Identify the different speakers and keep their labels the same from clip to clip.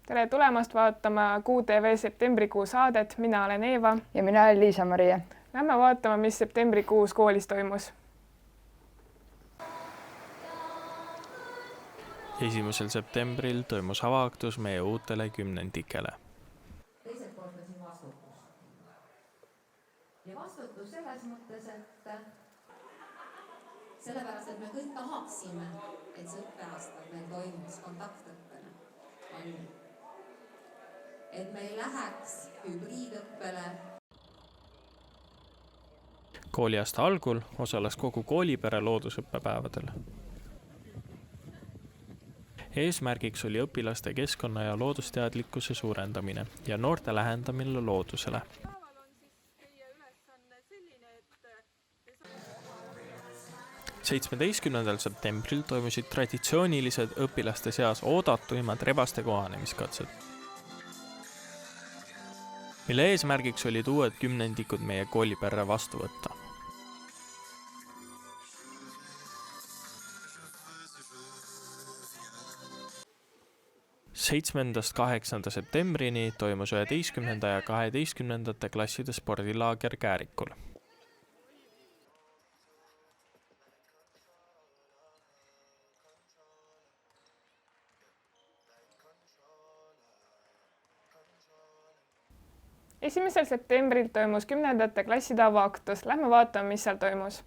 Speaker 1: Tere tulemast vaatama QTV septembrikuu saadet. Mina olen Eeva.
Speaker 2: Ja mina olen Liisa-Maria.
Speaker 1: Lähme vaatama, mis septembrikuus koolis toimus.
Speaker 3: 1. septembril toimus avaaktus meie uutele kümnendikele.
Speaker 4: Teiselt poolt on siin vastutus. Ja vastutus selles mõttes, et sellepärast, et me kõik tahaksime, et see õppeaastal meil toimus kontaktõppena. Et me ei läheks hübriidõppele.
Speaker 3: Kooliaasta algul osales kogu koolipere loodusõppepäevadel. Eesmärgiks oli õpilaste keskkonna ja loodusteadlikkuse suurendamine ja noorte lähendamine loodusele. 17. septembril toimusid traditsioonilised õpilaste seas oodatuimad rebaste kohanemiskatsed, mille eesmärgiks olid uued kümnendikud meie kooliperre vastu võtta. 7.–8. septembrini toimus 11. ja 12. klasside spordilaager Käärikul.
Speaker 1: Esimesel septembril toimus 10. klasside avaaktus. Lähme vaatama, mis seal toimus.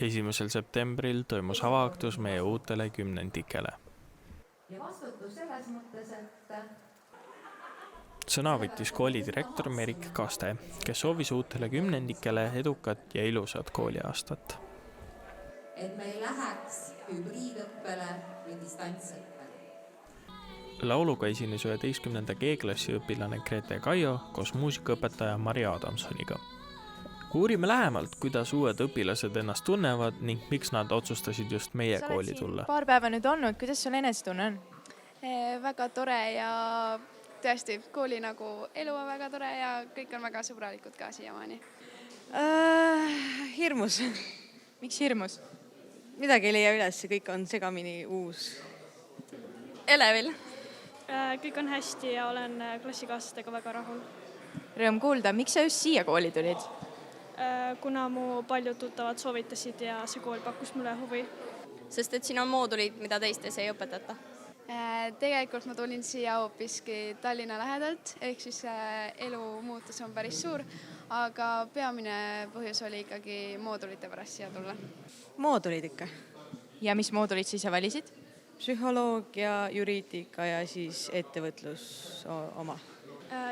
Speaker 3: Esimesel septembril toimus avaaktus meie uutele kümnendikele.
Speaker 4: Ja vastutus selles mõttes, et
Speaker 3: sõna võttis koolidirektor Merik Kaste, kes soovis uutele kümnendikele edukat ja ilusat kooliaastat.
Speaker 4: et me ei läheks hübriidõppele või distantsõppele.
Speaker 3: Lauluga esines 11. G-klassi õpilane Grete Kaio koos muusikaõpetaja Mari Adamsoniga. Uurime lähemalt, kuidas uued õpilased ennast tunnevad ning miks nad otsustasid just meie kooli tulla.
Speaker 5: Paar päeva nüüd olnud, kuidas sul enesetunne on?
Speaker 6: Väga tore ja tõesti kooli nagu elu on väga tore ja kõik on väga sõbralikud ka siiamaani.
Speaker 7: Hirmus.
Speaker 5: Miks hirmus?
Speaker 7: Midagi ei leia üles, kõik on segamini uus.
Speaker 8: Elevil.
Speaker 9: Kõik on hästi ja olen klassikaaslastega väga rahul.
Speaker 5: Rõõm kuulda, miks sa just siia kooli tulid?
Speaker 9: Kuna mu paljud tuttavad soovitasid ja see kool pakkus mulle huvi.
Speaker 8: Sest et siin on moodulid, mida teistes ei õpetata.
Speaker 6: Tegelikult ma tulin siia hoopiski Tallinna lähedalt, ehk siis elu muutus on päris suur, aga peamine põhjus oli ikkagi moodulite pärast siia tulla.
Speaker 7: Moodulid ikka.
Speaker 5: Ja mis moodulid siis sa valisid?
Speaker 7: Psühholoogia, juriidika ja siis ettevõtlus oma.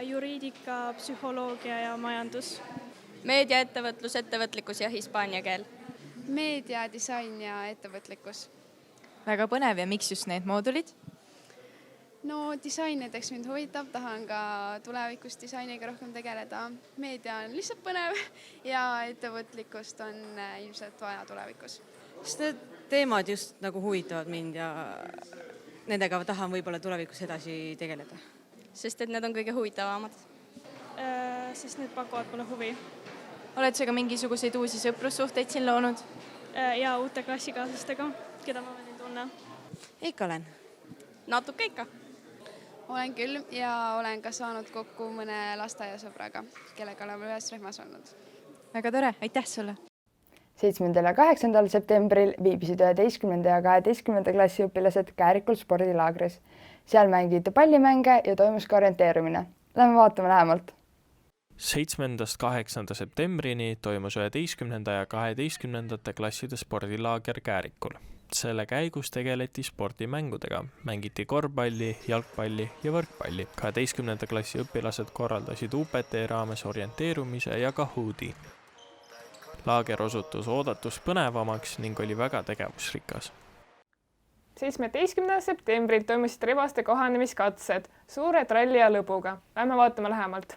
Speaker 9: Juriidika, psühholoogia ja majandus.
Speaker 8: Meedia, ettevõtlus, ettevõtlikkus ja hispaania keel.
Speaker 6: Meedia, disain ja ettevõtlikkus.
Speaker 5: Väga põnev ja miks just need moodulid?
Speaker 6: No disain näiteks mind huvitab, tahan ka tulevikus disainiga rohkem tegeleda. Meedia on lihtsalt põnev ja ettevõtlikkust on ilmselt vaja tulevikus.
Speaker 7: Sest need teemad just nagu huvitavad mind ja nendega tahan võib-olla tulevikus edasi tegeleda.
Speaker 8: Sest et need on kõige huvitavamad.
Speaker 9: Sest need pakuvad mulle huvi.
Speaker 5: Oled sa ka mingisuguseid uusi sõprussuhteid siin loonud?
Speaker 9: Ja uute klassikaaslastega, keda ma veel ei tunne.
Speaker 7: Ikka olen.
Speaker 8: Natuke ikka.
Speaker 6: Olen küll ja olen ka saanud kokku mõne lasteaiasõbraga, kellega oleme ühes rühmas olnud.
Speaker 5: Väga tore, aitäh sulle!
Speaker 2: 7. ja 8. septembril viibisid 11. ja 12. klassi õpilased Käärikul spordilaagris. Seal mängiti pallimänge ja toimus ka orienteerumine. Lähme vaatame lähemalt.
Speaker 3: 7. 8. septembrini toimus 11. ja 12. klasside spordilaager Käärikul. Selle käigus tegeleti spordimängudega. Mängiti korvpalli, jalgpalli ja võrkpalli. 12. klassi õpilased korraldasid UPT raames orienteerumise ja ka huudi. Laager osutus oodatus põnevamaks ning oli väga tegevusrikas.
Speaker 1: 17. septembril toimusid rebaste kohanemiskatsed suure tralli ja lõbuga. Lähme vaatama lähemalt.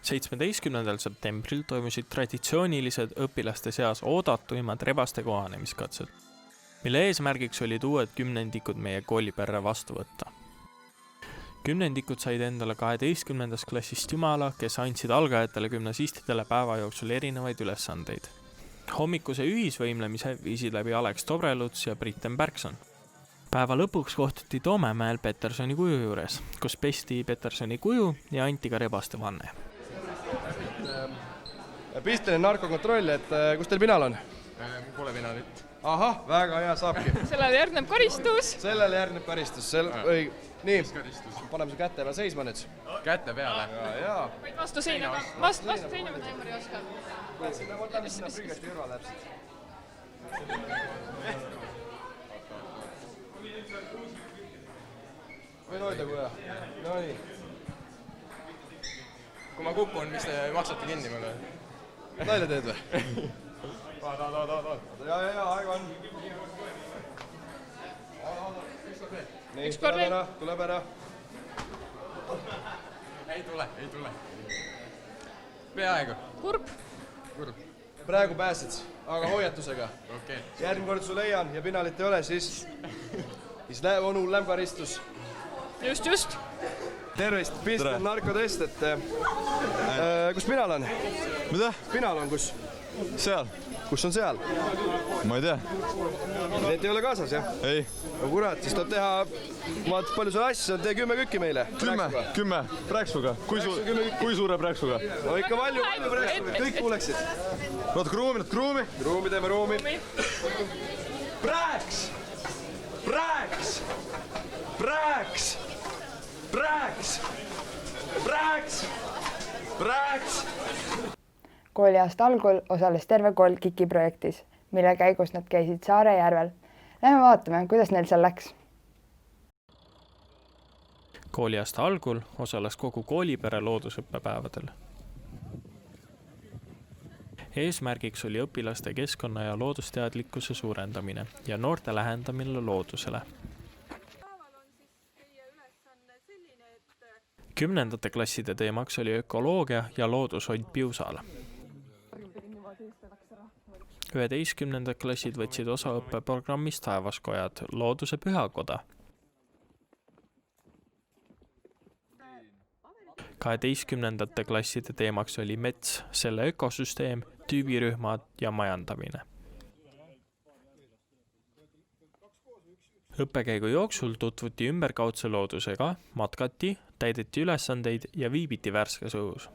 Speaker 3: 17. septembril toimusid traditsioonilised õpilaste seas oodatuimad rebaste kohanemiskatsed, mille eesmärgiks olid uued kümnendikud meie kooliperre vastu võtta. 10. said endale 12. klassist Jumala, kes andsid algajatele gümnasistidele päeva jooksul erinevaid ülesandeid. Hommikuse ühisvõimlemise viisid läbi Alex Tobreluts ja Britten Bergson. Päeva lõpuks kohtuti Toomemäel Petersoni kuju juures, kus pesti Petersoni kuju ja anti ka rebaste vanne.
Speaker 10: Pisteline narkokontroll, et kus teil pinal on?
Speaker 11: Pole pinalit.
Speaker 10: Ahah, väga hea, saabki.
Speaker 1: Sellele järgneb karistus.
Speaker 10: Sellele järgneb karistus. Nii, paneme su käte peale seisma nüüd.
Speaker 11: Käte peale.
Speaker 10: Jaa.
Speaker 1: Võid vastu seina. Vastu seina.
Speaker 6: Taimar ei oska.
Speaker 10: Sinna võtame sinna prügasti kõrva täpselt. Võin hoida kuja. No nii.
Speaker 11: Kui ma kukun, mis te maksate kinni mulle?
Speaker 10: Nalja teed või? Ja, aega on. Nii, tuleb ära.
Speaker 11: Ei tule. Peaaegu.
Speaker 1: Kurb.
Speaker 10: Praegu pääsid, aga hoiatusega.
Speaker 11: Okay.
Speaker 10: Järgmine kord su leian ja pinalit ei ole, siis on hullem karistus.
Speaker 1: Just.
Speaker 10: Tervist, pistel narkotest, et kus pinal on?
Speaker 12: Mida?
Speaker 10: Pinal on kus?
Speaker 12: Seal.
Speaker 10: Kus on seal?
Speaker 12: Ma ei tea.
Speaker 10: Need ei ole kaasas, jah?
Speaker 12: Ei.
Speaker 10: No kurat, siis tuleb teha, vaat palju sul asja on, tee 10 kükki meile.
Speaker 12: 10 prääksuga. Kui suure prääksuga?
Speaker 10: No ikka palju prääksuga, kõik kuuleksid.
Speaker 12: Natuke ruumi.
Speaker 10: Ruumi teeme ruumi. Praeks!
Speaker 2: Kooliaasta algul osales terve kool KIK-i projektis, mille käigus nad käisid Saarejärvel. Lähme vaatame, kuidas neil seal läks.
Speaker 3: Kooliaasta algul osales kogu koolipere loodusõppepäevadel. Eesmärgiks oli õpilaste keskkonna ja loodusteadlikkuse suurendamine ja noorte lähendamine loodusele. 10. klasside teemaks oli ökoloogia ja loodushoid Piusaal. 11. klassid võtsid osa õppeprogrammist Taevaskojad, looduse pühakoda. 12. klasside teemaks oli mets, selle ökosüsteem, tüübirühmad ja majandamine. Õppekäigu jooksul tutvuti ümberkaudse loodusega, matkati, täideti ülesandeid ja viibiti värskes õhus.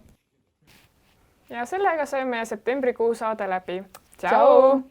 Speaker 1: Ja sellega saime septembrikuu saade läbi. Tšau!